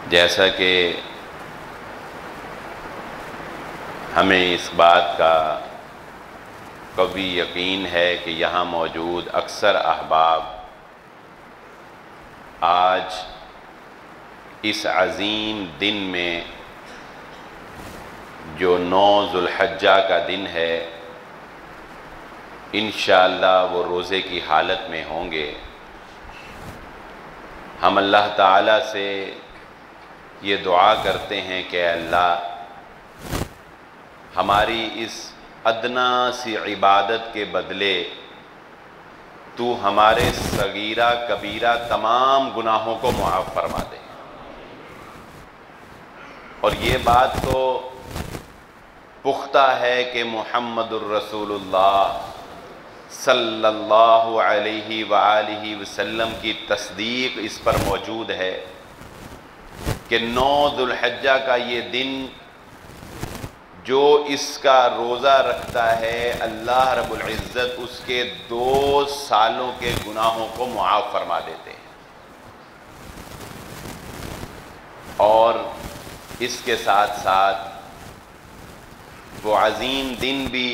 جیسا کہ ہمیں اس بات کا قوی یقین ہے کہ یہاں موجود اکثر احباب آج اس عظیم دن میں جو 9 ذو الحجہ کا دن ہے انشاءاللہ وہ روزے کی حالت میں ہوں گے۔ ہم اللہ تعالیٰ سے یہ دعا کرتے ہیں کہ اللہ ہماری اس ادنا سی عبادت کے بدلے تو ہمارے صغیرہ کبیرہ تمام گناہوں کو معاف فرما دے۔ اور یہ بات تو پختہ ہے کہ محمد الرسول اللہ صلی اللہ علیہ وآلہ وسلم کی تصدیق اس پر موجود ہے کہ 9 ذو الحجہ کا یہ دن جو اس کا روزہ رکھتا ہے اللہ رب العزت اس کے 2 سالوں کے گناہوں کو معاف فرما دیتے ہیں۔ اور اس کے ساتھ ساتھ وہ عظیم دن بھی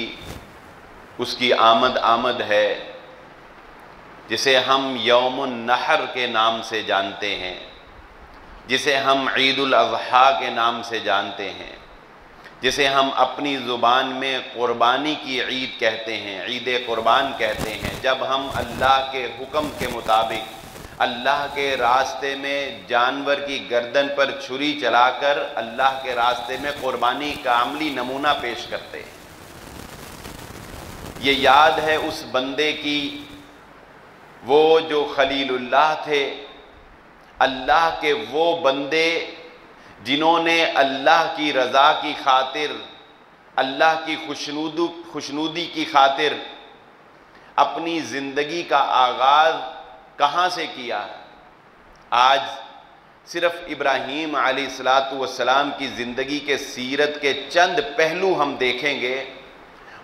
اس کی آمد ہے جسے ہم یوم النحر کے نام سے جانتے ہیں، جسے ہم عید الاضحیٰ کے نام سے جانتے ہیں، جسے ہم اپنی زبان میں قربانی کی عید کہتے ہیں، عید قربان کہتے ہیں، جب ہم اللہ کے حکم کے مطابق اللہ کے راستے میں جانور کی گردن پر چھری چلا کر اللہ کے راستے میں قربانی کا عملی نمونہ پیش کرتے ہیں۔ یہ یاد ہے اس بندے کی، وہ جو خلیل اللہ تھے، اللہ کے وہ بندے جنہوں نے اللہ کی رضا کی خاطر، اللہ کی خوشنودی کی خاطر اپنی زندگی کا آغاز کہاں سے کیا؟ آج صرف ابراہیم علیہ السلام کی زندگی کے سیرت کے چند پہلو ہم دیکھیں گے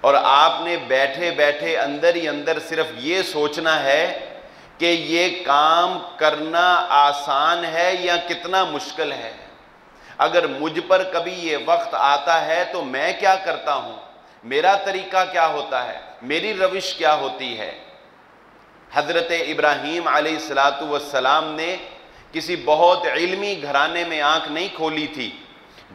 اور آپ نے بیٹھے بیٹھے اندر ہی اندر صرف یہ سوچنا ہے کہ یہ کام کرنا آسان ہے یا کتنا مشکل ہے۔ اگر مجھ پر کبھی یہ وقت آتا ہے تو میں کیا کرتا ہوں، میرا طریقہ کیا ہوتا ہے، میری روش کیا ہوتی ہے۔ حضرت ابراہیم علیہ السلام نے کسی بہت علمی گھرانے میں آنکھ نہیں کھولی تھی،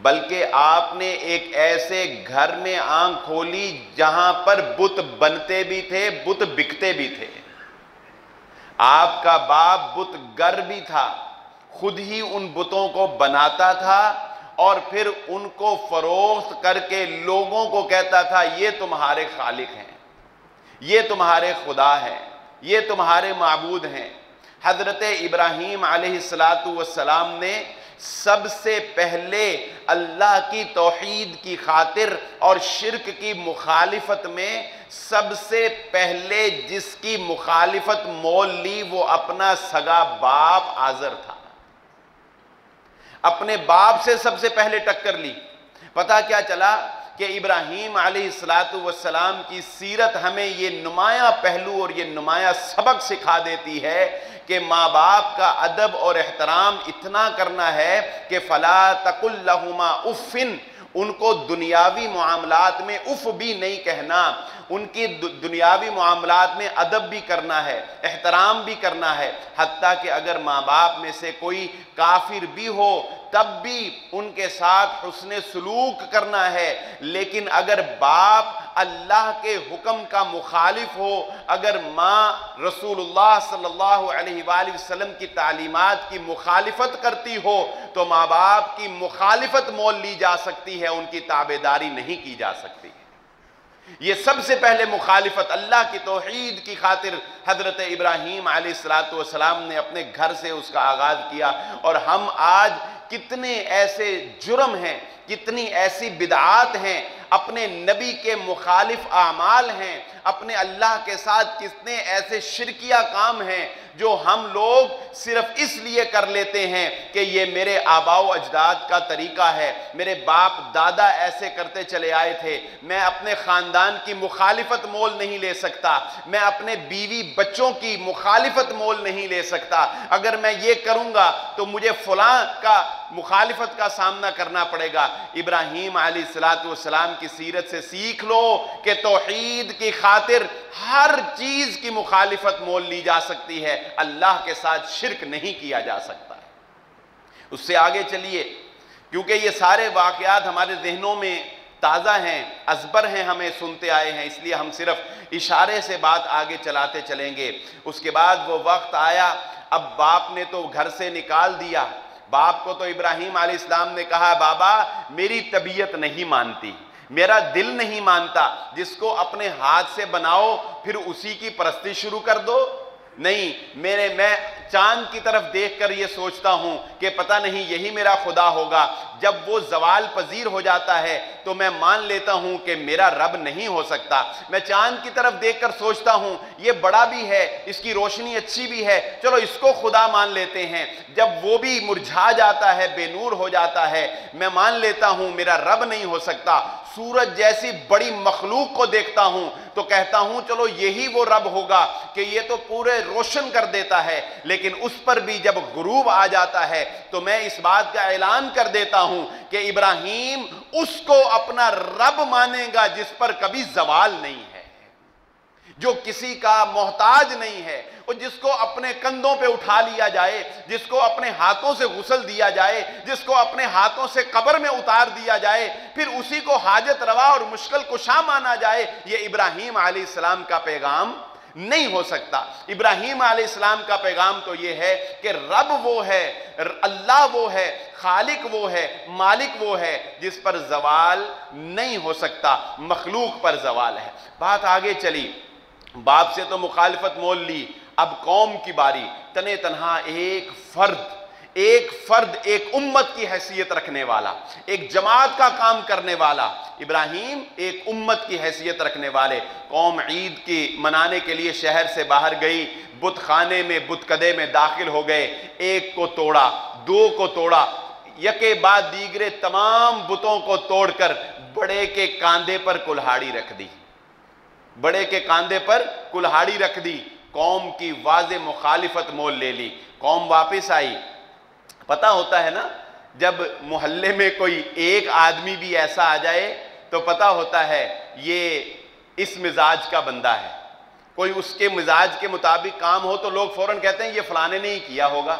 بلکہ آپ نے ایک ایسے گھر میں آنکھ کھولی جہاں پر بت بنتے بھی تھے، بت بکتے بھی تھے۔ آپ کا باپ بت گر بھی تھا، خود ہی ان بتوں کو بناتا تھا اور پھر ان کو فروخت کر کے لوگوں کو کہتا تھا یہ تمہارے خالق ہیں، یہ تمہارے خدا ہیں، یہ تمہارے معبود ہیں۔ حضرت ابراہیم علیہ السلام نے سب سے پہلے اللہ کی توحید کی خاطر اور شرک کی مخالفت میں سب سے پہلے جس کی مخالفت مول لی وہ اپنا سگا باپ آزر تھا۔ اپنے باپ سے سب سے پہلے ٹکر لی۔ پتہ کیا چلا کہ ابراہیم علیہ السلام کی سیرت ہمیں یہ نمایاں پہلو اور یہ نمایاں سبق سکھا دیتی ہے کہ ماں باپ کا ادب اور احترام اتنا کرنا ہے کہ فَلَا تَقُلْ لَهُمَا اُفٍّ، ان کو دنیاوی معاملات میں اف بھی نہیں کہنا، ان کی دنیاوی معاملات میں ادب بھی کرنا ہے، احترام بھی کرنا ہے، حتیٰ کہ اگر ماں باپ میں سے کوئی کافر بھی ہو تب بھی ان کے ساتھ حسن سلوک کرنا ہے۔ لیکن اگر باپ اللہ کے حکم کا مخالف ہو، اگر ماں رسول اللہ صلی اللہ علیہ وآلہ وسلم کی تعلیمات کی مخالفت کرتی ہو تو ماں باپ کی مخالفت مول لی جا سکتی ہے، ان کی تابعداری نہیں کی جا سکتی۔ یہ سب سے پہلے مخالفت اللہ کی توحید کی خاطر حضرت ابراہیم علیہ السلام نے اپنے گھر سے اس کا آغاز کیا۔ اور ہم آج کتنے ایسے جرم ہیں، کتنی ایسی بدعات ہیں، اپنے نبی کے مخالف اعمال ہیں، اپنے اللہ کے ساتھ کتنے ایسے شرکیہ کام ہیں جو ہم لوگ صرف اس لیے کر لیتے ہیں کہ یہ میرے آباء و اجداد کا طریقہ ہے، میرے باپ دادا ایسے کرتے چلے آئے تھے، میں اپنے خاندان کی مخالفت مول نہیں لے سکتا، میں اپنے بیوی بچوں کی مخالفت مول نہیں لے سکتا، اگر میں یہ کروں گا تو مجھے فلاں کا مخالفت کا سامنا کرنا پڑے گا۔ ابراہیم علیہ السلام کی سیرت سے سیکھ لو کہ توحید کی خاطر ہر چیز کی مخالفت مول لی جا سکتی ہے، اللہ کے ساتھ شرک نہیں کیا جا سکتا ہے۔ اس سے آگے چلیے، کیونکہ یہ سارے واقعات ہمارے ذہنوں میں تازہ ہیں، ازبر ہیں، ہمیں سنتے آئے ہیں، اس لیے ہم صرف اشارے سے بات آگے چلاتے چلیں گے۔ اس کے بعد وہ وقت آیا، اب باپ نے تو گھر سے نکال دیا، باپ کو تو ابراہیم علیہ السلام نے کہا بابا میری طبیعت نہیں مانتی، میرا دل نہیں مانتا، جس کو اپنے ہاتھ سے بناؤ پھر اسی کی پرستی شروع کر دو، نہیں، میں چاند کی طرف دیکھ کر یہ سوچتا ہوں کہ پتہ نہیں یہی میرا خدا ہوگا، جب وہ زوال پذیر ہو جاتا ہے تو میں مان لیتا ہوں کہ میرا رب نہیں ہو سکتا، میں چاند کی طرف دیکھ کر سوچتا ہوں یہ بڑا بھی ہے، اس کی روشنی اچھی بھی ہے، چلو اس کو خدا مان لیتے ہیں، جب وہ بھی مرجھا جاتا ہے، بے نور ہو جاتا ہے، میں مان لیتا ہوں میرا رب نہیں ہو سکتا، سورج جیسی بڑی مخلوق کو دیکھتا ہوں تو کہتا ہوں چلو یہی وہ رب ہوگا کہ یہ تو پورے روشن کر دیتا ہے، لیکن اس پر بھی جب غروب آ جاتا ہے تو میں اس بات کا اعلان کر دیتا ہوں کہ ابراہیم اس کو اپنا رب مانے گا جس پر کبھی زوال نہیں ہے، جو کسی کا محتاج نہیں ہے، اور جس کو اپنے کندھوں پہ اٹھا لیا جائے، جس کو اپنے ہاتھوں سے غسل دیا جائے، جس کو اپنے ہاتھوں سے قبر میں اتار دیا جائے، پھر اسی کو حاجت روا اور مشکل کشا مانا جائے، یہ ابراہیم علیہ السلام کا پیغام نہیں ہو سکتا۔ ابراہیم علیہ السلام کا پیغام تو یہ ہے کہ رب وہ ہے، اللہ وہ ہے، خالق وہ ہے، مالک وہ ہے جس پر زوال نہیں ہو سکتا، مخلوق پر زوال ہے۔ بات آگے چلی، باپ سے تو مخالفت مول لی، اب قوم کی باری، تنے تنہا ایک فرد ایک امت کی حیثیت رکھنے والا، ایک جماعت کا کام کرنے والا، ابراہیم ایک امت کی حیثیت رکھنے والے۔ قوم عید کی منانے کے لیے شہر سے باہر گئی، بت خانے میں بت کدے میں داخل ہو گئے، ایک کو توڑا، دو کو توڑا، یکے بعد دیگرے تمام بتوں کو توڑ کر بڑے کے کاندھے پر کلہاڑی رکھ دی، بڑے کے کاندھے پر کلہاڑی رکھ دی، قوم کی واضح مخالفت مول لے لی، قوم واپس آئی۔ پتہ ہوتا ہے نا، جب محلے میں کوئی ایک آدمی بھی ایسا آ جائے تو پتہ ہوتا ہے یہ اس مزاج کا بندہ ہے، کوئی اس کے مزاج کے مطابق کام ہو تو لوگ فوراً کہتے ہیں یہ فلانے نے ہی کیا ہوگا،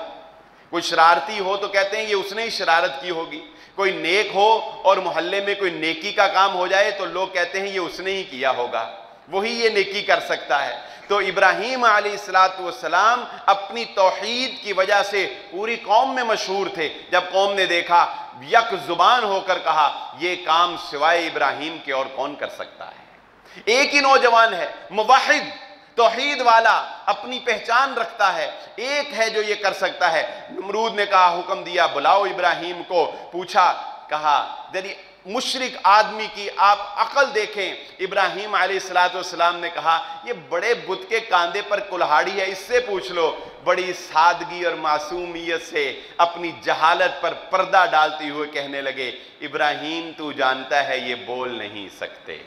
کوئی شرارتی ہو تو کہتے ہیں یہ اس نے ہی شرارت کی ہوگی، کوئی نیک ہو اور محلے میں کوئی نیکی کا کام ہو جائے تو لوگ کہتے ہیں یہ اس نے ہی کیا ہوگا، وہی یہ نیکی کر سکتا ہے۔ تو ابراہیم علیہ السلام اپنی توحید کی وجہ سے پوری قوم میں مشہور تھے، جب قوم نے دیکھا یک زبان ہو کر کہا یہ کام سوائے ابراہیم کے اور کون کر سکتا ہے، ایک ہی نوجوان ہے، موحد، توحید والا، اپنی پہچان رکھتا ہے، ایک ہے جو یہ کر سکتا ہے۔ نمرود نے کہا، حکم دیا بلاؤ ابراہیم کو، پوچھا، کہا یعنی مشرک آدمی کی آپ عقل دیکھیں، ابراہیم علیہ السلام نے کہا یہ بڑے بت کے کاندھے پر کلہاڑی ہے، اس سے پوچھ لو، بڑی سادگی اور معصومیت سے اپنی جہالت پر پردہ ڈالتے ہوئے کہنے لگے ابراہیم تو جانتا ہے یہ بول نہیں سکتے،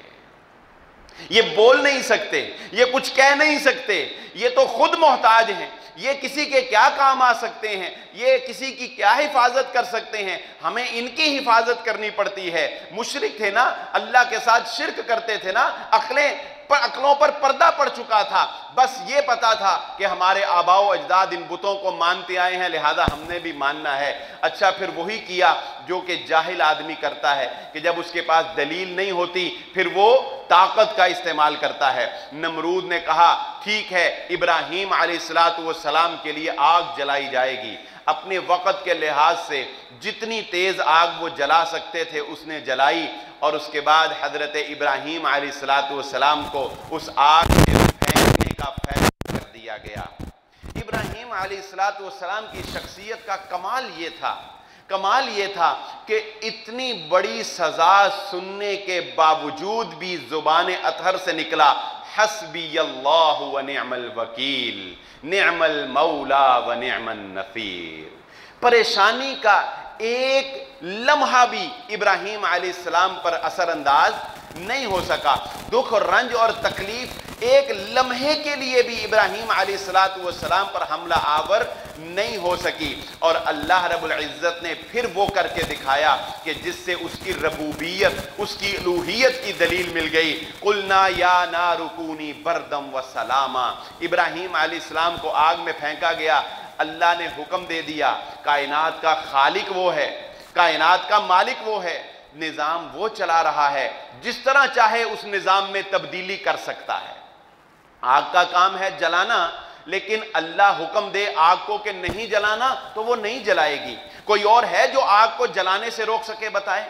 یہ بول نہیں سکتے، یہ کچھ کہہ نہیں سکتے، یہ تو خود محتاج ہیں، یہ کسی کے کیا کام آ سکتے ہیں، یہ کسی کی کیا حفاظت کر سکتے ہیں، ہمیں ان کی حفاظت کرنی پڑتی ہے۔ مشرک تھے نا، اللہ کے ساتھ شرک کرتے تھے نا، عقلوں پر پردہ پڑ چکا تھا، بس یہ پتا تھا کہ ہمارے آباء و اجداد ان بتوں کو مانتے آئے ہیں، لہذا ہم نے بھی ماننا ہے۔ اچھا، پھر وہی کیا جو کہ جاہل آدمی کرتا ہے کہ جب اس کے پاس دلیل نہیں ہوتی پھر وہ طاقت کا استعمال کرتا ہے۔ نمرود نے کہا ٹھیک ہے، ابراہیم علیہ السلام کے لیے آگ جلائی جائے گی۔ اپنے وقت کے لحاظ سے جتنی تیز آگ وہ جلا سکتے تھے اس نے جلائی، اور اس کے بعد حضرت ابراہیم علیہ السلام کو اس آگ سے پھینکنے کا فیصلہ کر دیا گیا۔ ابراہیم علیہ السلام کی شخصیت کا کمال یہ تھا کہ اتنی بڑی سزا سننے کے باوجود بھی زبان اطہر سے نکلا، حسبی اللہ و نعم الوکیل نعم المولا و نعم النصیر۔ پریشانی کا ایک لمحہ بھی ابراہیم علیہ السلام پر اثر انداز نہیں ہو سکا، دکھ اور رنج اور تکلیف ایک لمحے کے لیے بھی ابراہیم علیہ السلام پر حملہ آور نہیں ہو سکی، اور اللہ رب العزت نے پھر وہ کر کے دکھایا کہ جس سے اس کی ربوبیت، اس کی الوہیت کی دلیل مل گئی۔ قلنا یا نار کونی بردم و سلاما، ابراہیم علیہ السلام کو آگ میں پھینکا گیا، اللہ نے حکم دے دیا، کائنات کا خالق وہ ہے، کائنات کا مالک وہ ہے، نظام وہ چلا رہا ہے، جس طرح چاہے اس نظام میں تبدیلی کر سکتا ہے۔ آگ کا کام ہے جلانا، لیکن اللہ حکم دے آگ کو کہ نہیں جلانا تو وہ نہیں جلائے گی۔ کوئی اور ہے جو آگ کو جلانے سے روک سکے؟ بتائیں،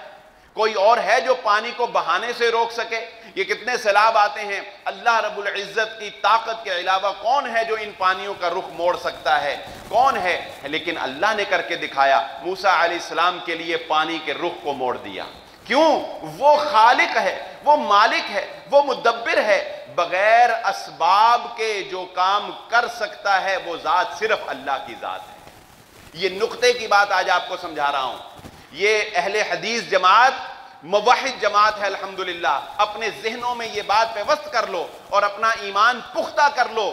کوئی اور ہے جو پانی کو بہانے سے روک سکے؟ یہ کتنے سیلاب آتے ہیں، اللہ رب العزت کی طاقت کے علاوہ کون ہے جو ان پانیوں کا رخ موڑ سکتا ہے؟ کون ہے؟ لیکن اللہ نے کر کے دکھایا، موسیٰ علیہ السلام کے لیے پانی کے رخ کو موڑ دیا۔ کیوں؟ وہ خالق ہے، وہ مالک ہے، وہ مدبر ہے، بغیر اسباب کے جو کام کر سکتا ہے وہ ذات صرف اللہ کی ذات ہے۔ یہ نقطے کی بات آج آپ کو سمجھا رہا ہوں۔ یہ اہل حدیث جماعت موحد جماعت ہے الحمدللہ، اپنے ذہنوں میں یہ بات پیوست کر لو اور اپنا ایمان پختہ کر لو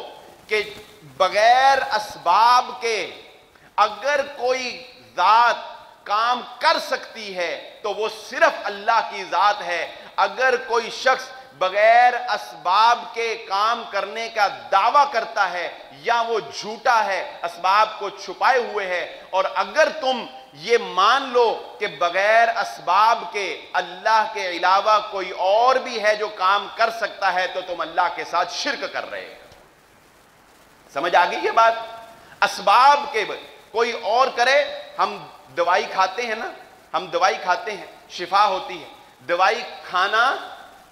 کہ بغیر اسباب کے اگر کوئی ذات کام کر سکتی ہے تو وہ صرف اللہ کی ذات ہے۔ اگر کوئی شخص بغیر اسباب کے کام کرنے کا دعویٰ کرتا ہے یا وہ جھوٹا ہے، اسباب کو چھپائے ہوئے ہے، اور اگر تم یہ مان لو کہ بغیر اسباب کے اللہ کے علاوہ کوئی اور بھی ہے جو کام کر سکتا ہے تو تم اللہ کے ساتھ شرک کر رہے ہو۔ سمجھ آگئی یہ بات؟ اسباب کے کوئی اور کرے، ہم دوائی کھاتے ہیں نا، ہم دوائی کھاتے ہیں، شفا ہوتی ہے۔ دوائی کھانا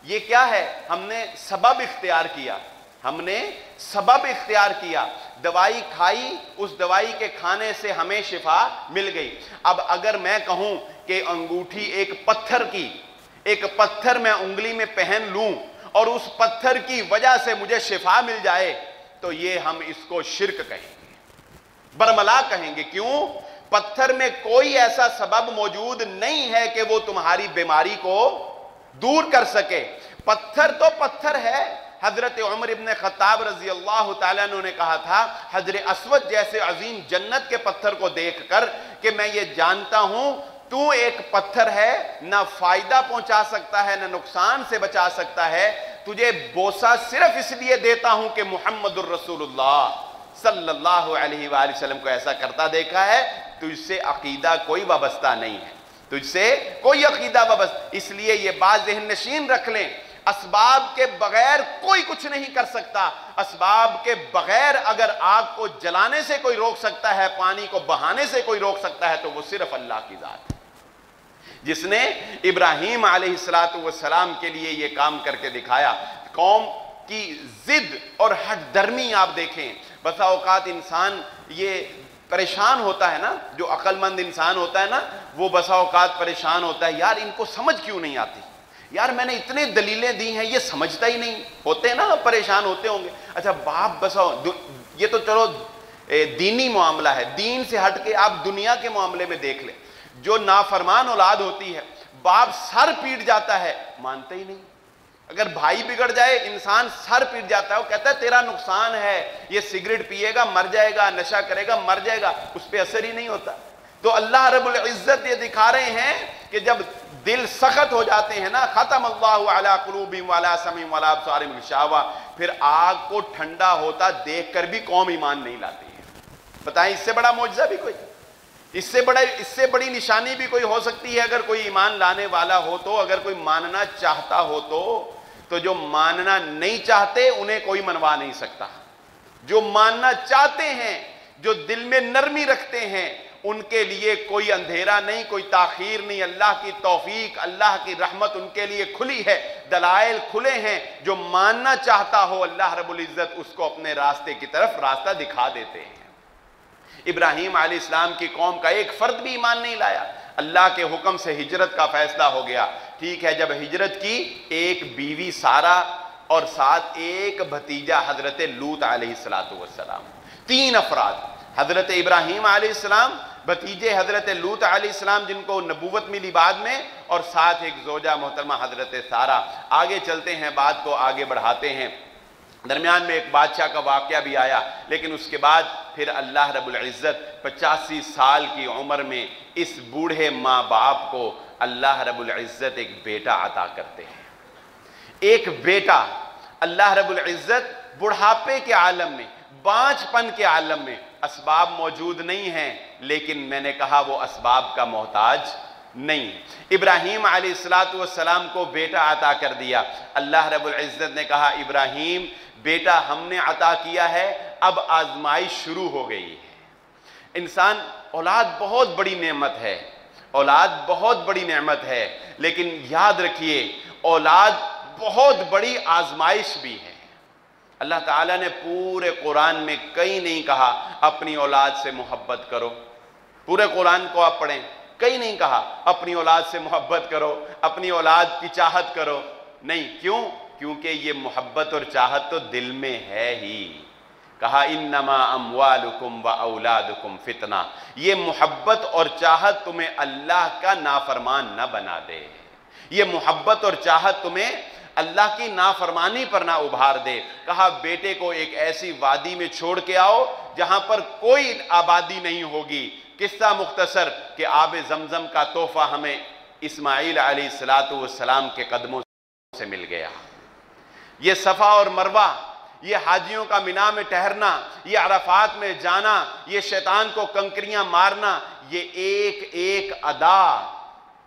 یہ کیا ہے؟ ہم نے سبب اختیار کیا، ہم نے سبب اختیار کیا، دوائی کھائی، اس دوائی کے کھانے سے ہمیں شفا مل گئی۔ اب اگر میں کہوں کہ انگوٹھی ایک پتھر میں انگلی میں پہن لوں اور اس پتھر کی وجہ سے مجھے شفا مل جائے تو یہ ہم اس کو شرک کہیں گے، برملا کہیں گے۔ کیوں؟ پتھر میں کوئی ایسا سبب موجود نہیں ہے کہ وہ تمہاری بیماری کو دور کر سکے۔ پتھر تو پتھر ہے۔ حضرت عمر ابن خطاب رضی اللہ تعالیٰ عنہ نے کہا تھا حجر اسود جیسے عظیم جنت کے پتھر کو دیکھ کر کہ میں یہ جانتا ہوں تو ایک پتھر ہے، نہ فائدہ پہنچا سکتا ہے نہ نقصان سے بچا سکتا ہے، تجھے بوسہ صرف اس لیے دیتا ہوں کہ محمد الرسول اللہ صلی اللہ علیہ وآلہ وسلم کو ایسا کرتا دیکھا ہے، تجھ سے عقیدہ کوئی وابستہ نہیں ہے، تجھ سے کوئی عقیدہ وابستہ۔ اس لیے یہ بات ذہن نشین رکھ لیں، اسباب کے بغیر کوئی کچھ نہیں کر سکتا۔ اسباب کے بغیر اگر آگ کو جلانے سے کوئی روک سکتا ہے، پانی کو بہانے سے کوئی روک سکتا ہے تو وہ صرف اللہ کی ذات ہے، جس نے ابراہیم علیہ السلام کے لیے یہ کام کر کے دکھایا۔ قوم کی ضد اور ہٹ درمی آپ دیکھیں، بسا اوقات انسان یہ پریشان ہوتا ہے نا، جو عقل مند انسان ہوتا ہے نا، وہ بسا اوقات پریشان ہوتا ہے، یار ان کو سمجھ کیوں نہیں آتی، یار میں نے اتنے دلیلیں دی ہیں یہ سمجھتا ہی نہیں، ہوتے ہیں نا، پریشان ہوتے ہوں گے۔ اچھا باپ بسا، یہ تو چلو دینی معاملہ ہے، دین سے ہٹ کے آپ دنیا کے معاملے میں دیکھ لیں، جو نافرمان اولاد ہوتی ہے، باپ سر پیٹ جاتا ہے، مانتے ہی نہیں۔ اگر بھائی بگڑ جائے، انسان سر پیٹ جاتا ہے، وہ کہتا ہے تیرا نقصان ہے، یہ سگریٹ پیے گا مر جائے گا، نشہ کرے گا مر جائے گا، اس پہ اثر ہی نہیں ہوتا۔ تو اللہ رب العزت یہ دکھا رہے ہیں کہ جب دل سخت ہو جاتے ہیں نا، ختم اللہ علی قلوبہم وعلی سمعہم وعلی ابصارہم غشاوہ، پھر آگ کو ٹھنڈا ہوتا دیکھ کر بھی قوم ایمان نہیں لاتی ہے۔ بتائیں اس سے بڑا معجزہ بھی کوئی، اس سے بڑی نشانی بھی کوئی ہو سکتی ہے؟ اگر کوئی ایمان لانے والا ہو تو، اگر کوئی ماننا چاہتا ہو تو جو ماننا نہیں چاہتے انہیں کوئی منوا نہیں سکتا، جو ماننا چاہتے ہیں، جو دل میں نرمی رکھتے ہیں، ان کے لیے کوئی اندھیرا نہیں، کوئی تاخیر نہیں۔ اللہ کی توفیق، اللہ کی رحمت ان کے لیے کھلی ہے، دلائل کھلے ہیں۔ جو ماننا چاہتا ہو اللہ رب العزت اس کو اپنے راستے کی طرف راستہ دکھا دیتے ہیں۔ ابراہیم علیہ السلام کی قوم کا ایک فرد بھی ایمان نہیں لایا، اللہ کے حکم سے ہجرت کا فیصلہ ہو گیا۔ ٹھیک ہے، جب ہجرت کی، ایک بیوی سارہ اور ساتھ ایک بھتیجا حضرت لوط علیہ السلام، 3 افراد، حضرت ابراہیم علیہ السلام، بھتیجے حضرت لوط علیہ السلام جن کو نبوت ملی بعد میں، اور ساتھ ایک زوجہ محترمہ حضرت سارہ۔ آگے چلتے ہیں، بات کو آگے بڑھاتے ہیں۔ درمیان میں ایک بادشاہ کا واقعہ بھی آیا، لیکن اس کے بعد پھر اللہ رب العزت 85 سال کی عمر میں اس بوڑھے ماں باپ کو اللہ رب العزت ایک بیٹا عطا کرتے ہیں۔ ایک بیٹا اللہ رب العزت بڑھاپے کے عالم میں، بانجھ پن کے عالم میں، اسباب موجود نہیں ہیں، لیکن میں نے کہا وہ اسباب کا محتاج نہیں۔ ابراہیم علیہ السلام کو بیٹا عطا کر دیا۔ اللہ رب العزت نے کہا ابراہیم بیٹا ہم نے عطا کیا ہے، اب آزمائش شروع ہو گئی ہے۔ انسان، اولاد بہت بڑی نعمت ہے، اولاد بہت بڑی نعمت ہے، لیکن یاد رکھیے اولاد بہت بڑی آزمائش بھی ہے۔ اللہ تعالیٰ نے پورے قرآن میں کہیں نہیں کہا اپنی اولاد سے محبت کرو، پورے قرآن کو آپ پڑھیں، کہیں نہیں کہا اپنی اولاد سے محبت کرو، اپنی اولاد کی چاہت کرو، نہیں۔ کیوں؟ کیونکہ یہ محبت اور چاہت تو دل میں ہے ہی۔ کہا انما اموالکم و اولادکم فتنہ، یہ محبت اور چاہت تمہیں اللہ کا نافرمان نہ بنا دے، یہ محبت اور چاہت تمہیں اللہ کی نافرمانی پر نہ ابھار دے۔ کہا بیٹے کو ایک ایسی وادی میں چھوڑ کے آؤ جہاں پر کوئی آبادی نہیں ہوگی۔ قصہ مختصر کہ آب زمزم کا تحفہ ہمیں اسماعیل علیہ السلام کے قدموں سے مل گیا۔ یہ صفا اور مروہ، یہ حاجیوں کا مینا میں ٹہرنا، یہ عرفات میں جانا، یہ شیطان کو کنکریاں مارنا، یہ ایک ایک ادا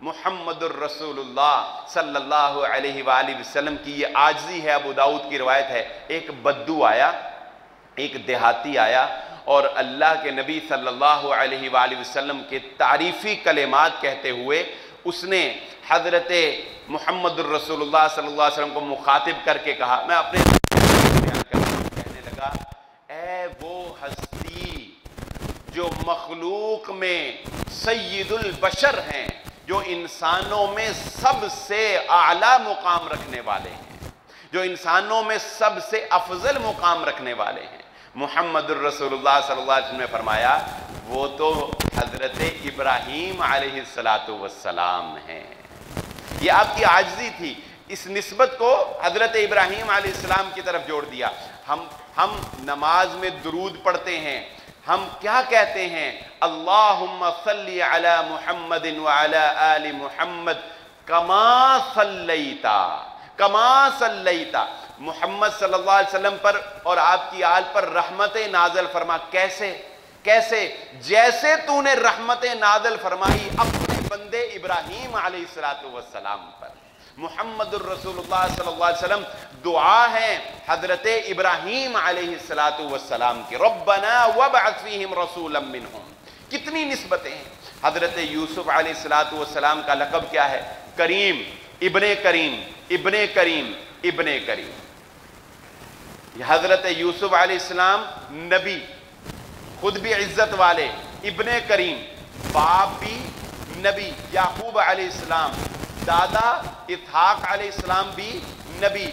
محمد الرسول اللہ صلی اللہ علیہ وآلہ وسلم کی یہ عاجزی ہے۔ ابو داؤد کی روایت ہے، ایک بدو آیا، ایک دیہاتی آیا، اور اللہ کے نبی صلی اللہ علیہ وآلہ وسلم کے تعریفی کلمات کہتے ہوئے اس نے حضرت محمد الرسول اللہ صلی اللہ علیہ وسلم کو مخاطب کر کے کہا، میں اپنے کہنے لگا، اے وہ ہستی جو مخلوق میں سید البشر ہیں، جو انسانوں میں سب سے اعلیٰ مقام رکھنے والے ہیں، جو انسانوں میں سب سے افضل مقام رکھنے والے ہیں، محمد الرسول اللہ صلی اللہ علیہ وسلم نے فرمایا وہ تو حضرت ابراہیم علیہ السلام ہیں۔ یہ آپ کی عاجزی تھی، اس نسبت کو حضرت ابراہیم علیہ السلام کی طرف جوڑ دیا۔ ہم نماز میں درود پڑھتے ہیں، ہم کیا کہتے ہیں؟ اللہم صلی علی محمد وعلی آل محمد کما صلیتا، کما صلیتا، محمد صلی اللہ علیہ وسلم پر اور آپ کی آل پر رحمت نازل فرما۔ کیسے؟ کیسے؟ جیسے تو نے رحمت نازل فرمائی اپنے بندے ابراہیم علیہ السلام پر۔ محمد الرسول اللہ صلی اللہ علیہ وسلم دعا ہے حضرت ابراہیم علیہ السلام کی، ربنا وابعث فیہم رسولا منہم۔ کتنی نسبتیں ہیں۔ حضرت یوسف علیہ السلام کا لقب کیا ہے؟ کریم، ابن کریم، ابن کریم، ابن کریم۔ حضرت یوسف علیہ السلام نبی، خود بھی عزت والے، ابن کریم، باپ بھی نبی یعقوب علیہ السلام، دادا اسحاق علیہ السلام بھی نبی،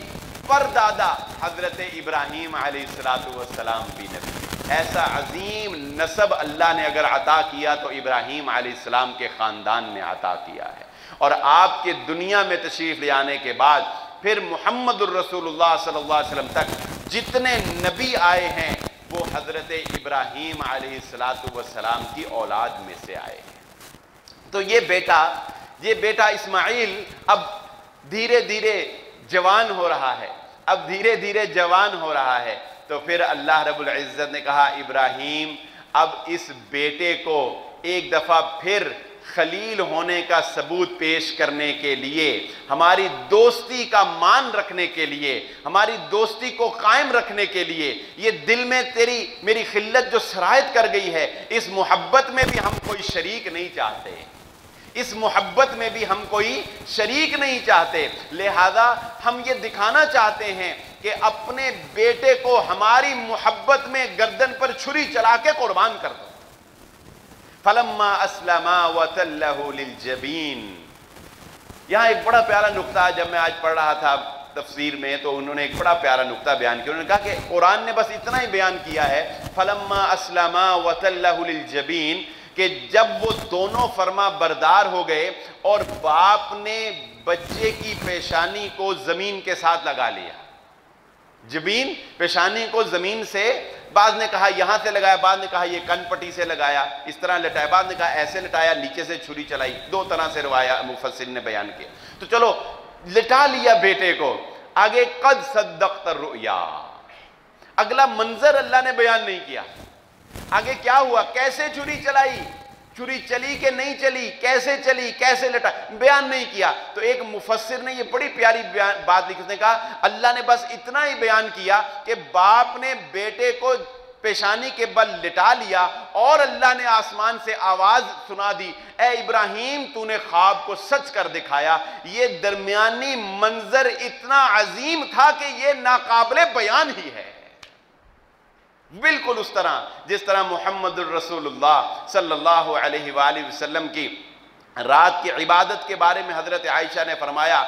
پر دادا حضرت ابراہیم علیہ السلام بھی نبی۔ ایسا عظیم نسب اللہ نے اگر عطا کیا تو ابراہیم علیہ السلام کے خاندان میں عطا کیا ہے، اور آپ کے دنیا میں تشریف لے آنے کے بعد پھر محمد الرسول اللہ صلی اللہ علیہ وسلم تک جتنے نبی آئے ہیں وہ حضرت ابراہیم علیہ السلام کی اولاد میں سے آئے ہیں۔ تو یہ بیٹا اسماعیل اب دھیرے دھیرے جوان ہو رہا ہے، اب دھیرے دھیرے جوان ہو رہا ہے۔ تو پھر اللہ رب العزت نے کہا ابراہیم اب اس بیٹے کو ایک دفعہ پھر خلیل ہونے کا ثبوت پیش کرنے کے لیے، ہماری دوستی کا مان رکھنے کے لیے، ہماری دوستی کو قائم رکھنے کے لیے، یہ دل میں میری خلت جو سرایت کر گئی ہے، اس محبت میں بھی ہم کوئی شریک نہیں چاہتے، اس محبت میں بھی ہم کوئی شریک نہیں چاہتے، لہذا ہم یہ دکھانا چاہتے ہیں کہ اپنے بیٹے کو ہماری محبت میں گردن پر چھری چلا کے قربان کر دو۔ فَلَمَّا أَسْلَمَا وَتَلَّهُ لِلْجَبِينِ۔ یہاں ایک بڑا پیارا نقطہ جب میں آج پڑھ رہا تھا تفسیر میں تو انہوں نے ایک بڑا پیارا نقطہ بیان کیا. انہوں نے کہا کہ قرآن نے بس اتنا ہی بیان کیا ہے فلما اسلما وتلہ للجبین کہ جب وہ دونوں فرما بردار ہو گئے اور باپ نے بچے کی پیشانی کو زمین کے ساتھ لگا لیا. جبین پیشانی کو زمین سے, بعض نے کہا یہاں سے لگایا, بعض نے کہا یہ کن پٹی سے لگایا, اس طرح لٹایا, بعض نے کہا ایسے لٹایا, نیچے سے چھری چلائی. دو طرح سے روایہ مفسر نے بیان کیا. تو چلو لٹا لیا بیٹے کو. آگے قد صدقت الرؤیا, اگلا منظر اللہ نے بیان نہیں کیا. آگے کیا ہوا, کیسے چھری چلائی, چھری چلی کہ نہیں چلی, کیسے چلی, کیسے لٹا, بیان نہیں کیا. تو ایک مفسر نے یہ بڑی پیاری بات لکھی, اس نے کہا اللہ نے بس اتنا ہی بیان کیا کہ باپ نے بیٹے کو پیشانی کے بل لٹا لیا اور اللہ نے آسمان سے آواز سنا دی, اے ابراہیم تو نے خواب کو سچ کر دکھایا. یہ درمیانی منظر اتنا عظیم تھا کہ یہ ناقابل بیان ہی ہے. بالکل اس طرح جس طرح محمد الرسول اللہ صلی اللہ علیہ وآلہ وسلم کی رات کی عبادت کے بارے میں حضرت عائشہ نے فرمایا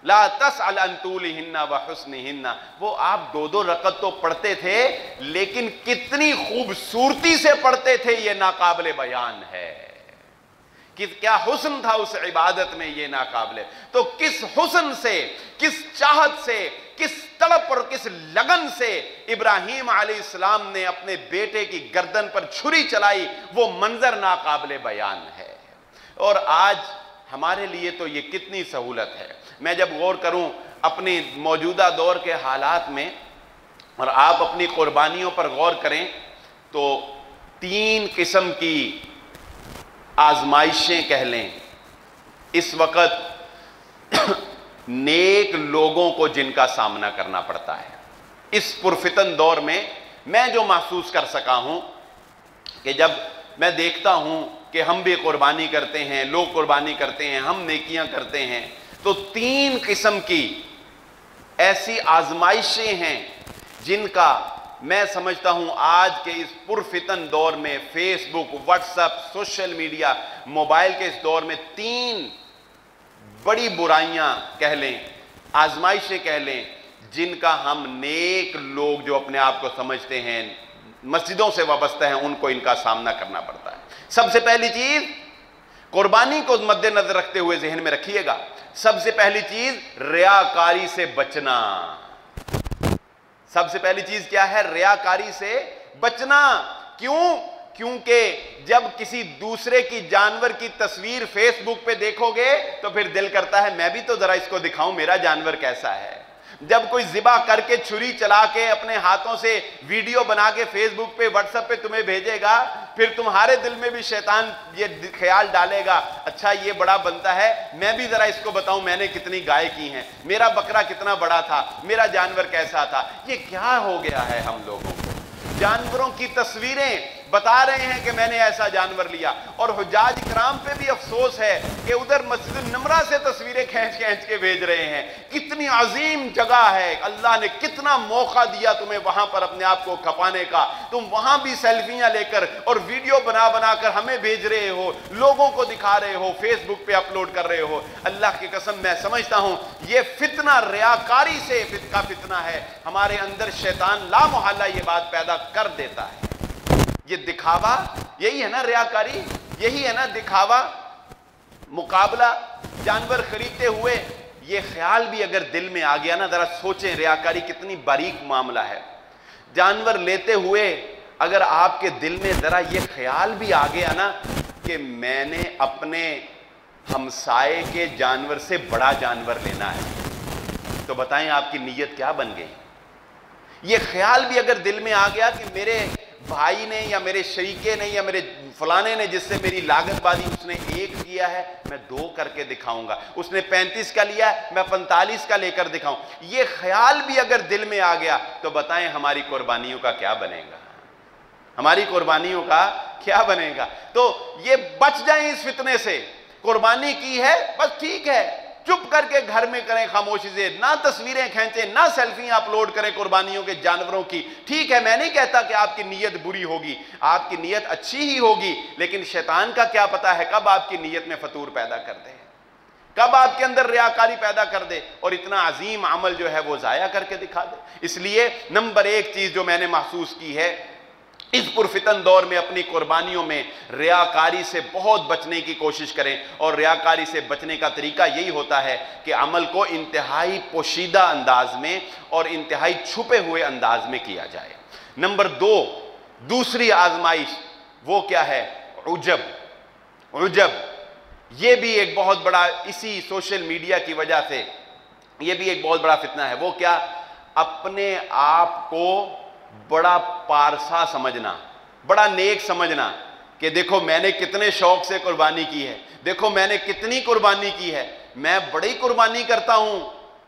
لا تسأل عن طولہن وحسنہن. وہ آپ 2 رکعت تو پڑھتے تھے لیکن کتنی خوبصورتی سے پڑھتے تھے یہ ناقابل بیان ہے. کیا حسن تھا اس عبادت میں, یہ ناقابل. تو کس حسن سے, کس چاہت سے, کس تڑپ اور کس لگن سے ابراہیم علیہ السلام نے اپنے بیٹے کی گردن پر چھری چلائی, وہ منظر ناقابل بیان ہے. اور آج ہمارے لیے تو یہ کتنی سہولت ہے. میں جب غور کروں اپنی موجودہ دور کے حالات میں اور آپ اپنی قربانیوں پر غور کریں تو 3 قسم کی آزمائشیں کہہ لیں اس وقت نیک لوگوں کو جن کا سامنا کرنا پڑتا ہے. اس پرفتن دور میں میں جو محسوس کر سکا ہوں کہ جب میں دیکھتا ہوں کہ ہم بھی قربانی کرتے ہیں, لوگ قربانی کرتے ہیں, ہم نیکیاں کرتے ہیں, تو 3 قسم کی ایسی آزمائشیں ہیں جن کا میں سمجھتا ہوں آج کے اس پرفتن دور میں, Facebook, WhatsApp, social media, mobile کے اس دور میں 3 بڑی برائیاں کہہ لیں, آزمائشیں کہہ لیں, جن کا ہم نیک لوگ جو اپنے آپ کو سمجھتے ہیں, مسجدوں سے وابستہ ہیں, ان کو ان کا سامنا کرنا پڑتا ہے. سب سے پہلی چیز قربانی کو مد نظر رکھتے ہوئے ذہن میں رکھیے گا, سب سے پہلی چیز ریاکاری سے بچنا. سب سے پہلی چیز کیا ہے؟ ریاکاری سے بچنا. کیوں؟ کیونکہ جب کسی دوسرے کی جانور کی تصویر فیس بک پہ دیکھو گے تو پھر دل کرتا ہے میں بھی تو ذرا اس کو دکھاؤں میرا جانور کیسا ہے. جب کوئی ذبح کر کے چھری چلا کے اپنے ہاتھوں سے ویڈیو بنا کے فیس بک پہ واٹس ایپ پہ تمہیں بھیجے گا, پھر تمہارے دل میں بھی شیطان یہ خیال ڈالے گا اچھا یہ بڑا بنتا ہے, میں بھی ذرا اس کو بتاؤں میں نے کتنی گائے کی ہیں, میرا بکرا کتنا بڑا تھا, میرا جانور کیسا تھا. یہ کیا ہو گیا ہے ہم لوگوں کو؟ جانوروں کی تصویریں بتا رہے ہیں کہ میں نے ایسا جانور لیا. اور حجاج کرام پہ بھی افسوس ہے کہ ادھر مسجد النمرہ سے تصویریں کھینچ کھینچ کے بھیج رہے ہیں. کتنی عظیم جگہ ہے, اللہ نے کتنا موقع دیا تمہیں وہاں پر اپنے آپ کو کھپانے کا, تم وہاں بھی سیلفیاں لے کر اور ویڈیو بنا بنا کر ہمیں بھیج رہے ہو, لوگوں کو دکھا رہے ہو, فیس بک پہ اپلوڈ کر رہے ہو. اللہ کی قسم میں سمجھتا ہوں یہ فتنہ ریاکاری سے کا فتنہ ہے. ہمارے اندر شیطان لا محالہ یہ بات پیدا کر دیتا ہے. یہ دکھاوا یہی ہے نا ریاکاری, یہی ہے نا دکھاوا, مقابلہ. جانور خریدتے ہوئے یہ خیال بھی اگر دل میں آ گیا نا, ذرا سوچیں ریاکاری کتنی باریک معاملہ ہے. جانور لیتے ہوئے اگر آپ کے دل میں ذرا یہ خیال بھی آ گیا نا کہ میں نے اپنے ہمسائے کے جانور سے بڑا جانور لینا ہے, تو بتائیں آپ کی نیت کیا بن گئی؟ یہ خیال بھی اگر دل میں آ گیا کہ میرے بھائی نے یا میرے شریکے نے یا میرے فلانے نے جس سے میری لاگت بازی اس نے 1 کیا ہے میں 2 کر کے دکھاؤں گا, اس نے 35 کا لیا ہے میں 45 کا لے کر دکھاؤں, یہ خیال بھی اگر دل میں آ گیا تو بتائیں ہماری قربانیوں کا کیا بنے گا؟ ہماری قربانیوں کا کیا بنے گا؟ تو یہ بچ جائیں اس فتنے سے. قربانی کی ہے بس ٹھیک ہے, چپ کر کے گھر میں کریں خاموشی سے, نہ تصویریں کھینچیں, نہ سیلفیاں اپلوڈ کریں قربانیوں کے جانوروں کی. ٹھیک ہے, میں نہیں کہتا کہ آپ کی نیت بری ہوگی, آپ کی نیت اچھی ہی ہوگی, لیکن شیطان کا کیا پتہ ہے کب آپ کی نیت میں فطور پیدا کر دے. کب آپ کے اندر ریاکاری پیدا کر دے اور اتنا عظیم عمل جو ہے وہ ضائع کر کے دکھا دے۔ اس لیے نمبر ایک چیز جو میں نے محسوس کی ہے اس پرفتن دور میں اپنی قربانیوں میں ریاکاری سے بہت بچنے کی کوشش کریں، اور ریاکاری سے بچنے کا طریقہ یہی ہوتا ہے کہ عمل کو انتہائی پوشیدہ انداز میں اور انتہائی چھپے ہوئے انداز میں کیا جائے۔ نمبر دو، دوسری آزمائش وہ کیا ہے؟ عجب۔ عجب یہ بھی ایک بہت بڑا، اسی سوشل میڈیا کی وجہ سے یہ بھی ایک بہت بڑا فتنہ ہے۔ وہ کیا؟ اپنے آپ کو بڑا پارسا سمجھنا، بڑا نیک سمجھنا کہ دیکھو میں نے کتنے شوق سے قربانی کی ہے، دیکھو میں نے کتنی قربانی کی ہے، میں بڑی قربانی کرتا ہوں،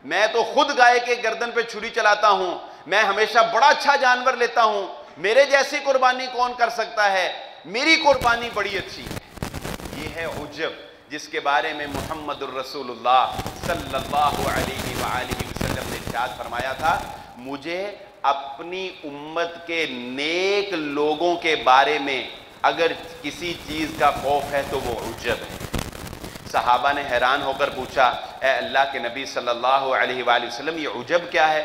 میں تو خود گائے کے گردن پہ چھری چلاتا ہوں، میں ہمیشہ بڑا اچھا جانور لیتا ہوں، میرے جیسی قربانی کون کر سکتا ہے، میری قربانی بڑی اچھی ہے۔ یہ ہے عجب، جس کے بارے میں محمد الرسول اللہ صلی اللہ علیہ وآلہ وسلم نے ارشاد فرمایا تھا، مجھے اپنی امت کے نیک لوگوں کے بارے میں اگر کسی چیز کا خوف ہے تو وہ عجب ہے۔ صحابہ نے حیران ہو کر پوچھا، اے اللہ کے نبی صلی اللہ علیہ وآلہ وسلم یہ عجب کیا ہے؟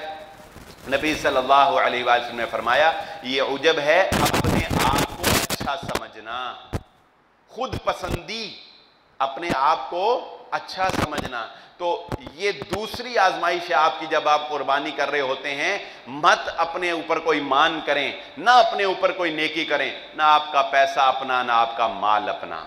نبی صلی اللہ علیہ وآلہ وسلم نے فرمایا یہ عجب ہے اپنے آپ کو اچھا سمجھنا، خود پسندی، اپنے آپ کو اچھا سمجھنا۔ تو یہ دوسری آزمائش ہے آپ کی جب آپ قربانی کر رہے ہوتے ہیں، مت اپنے اوپر کوئی مان کریں، نہ اپنے اوپر کوئی نیکی کریں، نہ آپ کا پیسہ اپنا، نہ آپ کا مال اپنا،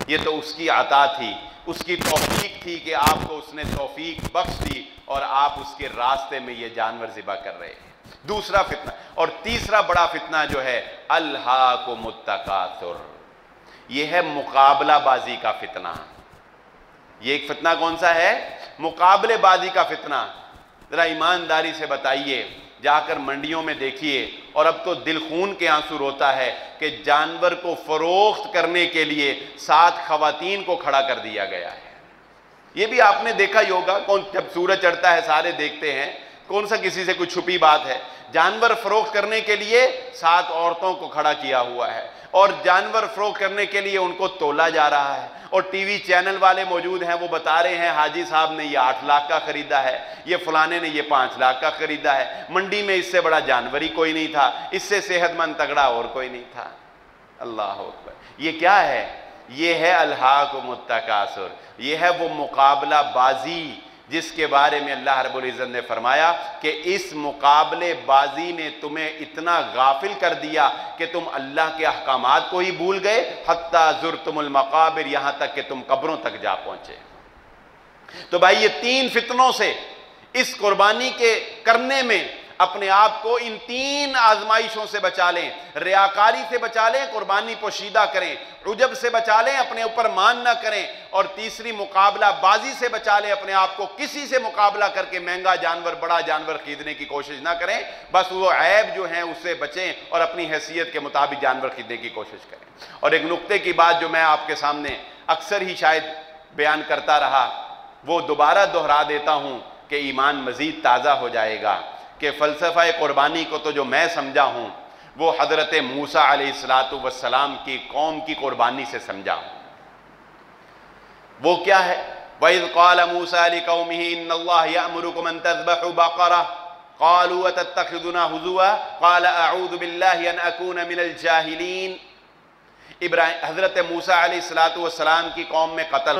یہ تو اس کی عطا تھی، اس کی توفیق تھی کہ آپ کو اس نے توفیق بخش دی اور آپ اس کے راستے میں یہ جانور ذبح کر رہے ہیں۔ دوسرا فتنہ۔ اور تیسرا بڑا فتنہ جو ہے الہاکم التکاثر، یہ ہے مقابلہ بازی کا فتنہ۔ یہ ایک فتنہ کون سا ہے؟ مقابلے بازی کا فتنہ۔ ذرا ایمانداری سے بتائیے، جا کر منڈیوں میں دیکھیے، اور اب تو دل خون کے آنسو روتا ہے کہ جانور کو فروخت کرنے کے لیے 7 خواتین کو کھڑا کر دیا گیا ہے۔ یہ بھی آپ نے دیکھا ہی ہوگا، جب سورج چڑھتا ہے سارے دیکھتے ہیں، کون سا کسی سے کوئی چھپی بات ہے؟ جانور فروخت کرنے کے لیے 7 عورتوں کو کھڑا کیا ہوا ہے، اور جانور فروخت کرنے کے لیے ان کو تولا جا رہا ہے، اور ٹی وی چینل والے موجود ہیں، وہ بتا رہے ہیں حاجی صاحب نے یہ 8 لاکھ کا خریدا ہے، یہ فلانے نے یہ 5 لاکھ کا خریدا ہے، منڈی میں اس سے بڑا جانور ہی کوئی نہیں تھا، اس سے صحت مند تگڑا اور کوئی نہیں تھا۔ اللہ اکبر! یہ کیا ہے؟ یہ ہے الہاکم التکاثر، یہ ہے وہ مقابلہ بازی جس کے بارے میں اللہ رب العزت نے فرمایا کہ اس مقابلے بازی نے تمہیں اتنا غافل کر دیا کہ تم اللہ کے احکامات کو ہی بھول گئے، حتیٰ زرتم المقابر، یہاں تک کہ تم قبروں تک جا پہنچے۔ تو بھائی یہ 3 فتنوں سے اس قربانی کے کرنے میں اپنے آپ کو ان 3 آزمائشوں سے بچا لیں۔ ریاکاری سے بچا لیں، قربانی پوشیدہ کریں، عجب سے بچا لیں، اپنے اوپر مان نہ کریں، اور تیسری مقابلہ بازی سے بچا لیں، اپنے آپ کو کسی سے مقابلہ کر کے مہنگا جانور، بڑا جانور خریدنے کی کوشش نہ کریں، بس وہ عیب جو ہیں اس سے بچیں اور اپنی حیثیت کے مطابق جانور خریدنے کی کوشش کریں۔ اور ایک نقطے کی بات جو میں آپ کے سامنے اکثر ہی شاید بیان کرتا رہا، وہ دوبارہ دہرا دیتا ہوں کہ ایمان مزید تازہ ہو جائے گا، کہ فلسفہ قربانی کو تو جو میں سمجھا ہوں وہ حضرت موسیٰ علیہ السلام کی قوم کی قربانی سے سمجھا ہوں۔ وہ کیا ہے؟ وَإِذْ قَالَ مُوسَىٰ لِقَوْمِهِ إِنَّ اللَّهَ يَأْمُرُكُمْ أَن تَذْبَحُوا بَقَرَةً قَالُوا أَتَتَّخِذُنَا هُزُوًا قَالَ أَعُوذُ بِاللَّهِ أَنْ أَكُونَ مِنَ الْجَاهِلِينَ۔ حضرت موسیٰ علیہ السلام کی قوم میں قتل